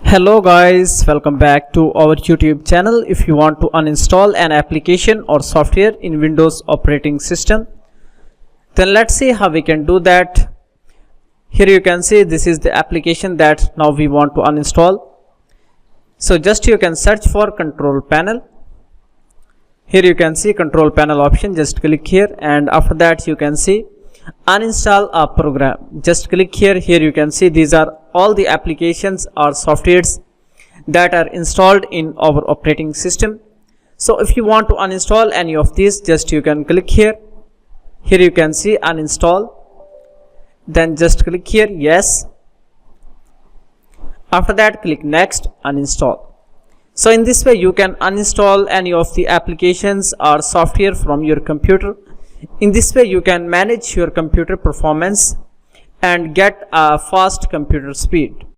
Hello guys, welcome back to our YouTube channel. If you want to uninstall an application or software in Windows operating system, then let's see how we can do that. Here you can see this is the application that now we want to uninstall. So just you can search for control panel. Here you can see control panel option, just click here, and after that you can see uninstall a program. Just click here. Here you can see these are all the applications or softwares that are installed in our operating system. So if you want to uninstall any of these, just you can click here. Here you can see uninstall, then just click here yes. After that click next, uninstall. So in this way you can uninstall any of the applications or software from your computer. In this way you can manage your computer performance and get a fast computer speed.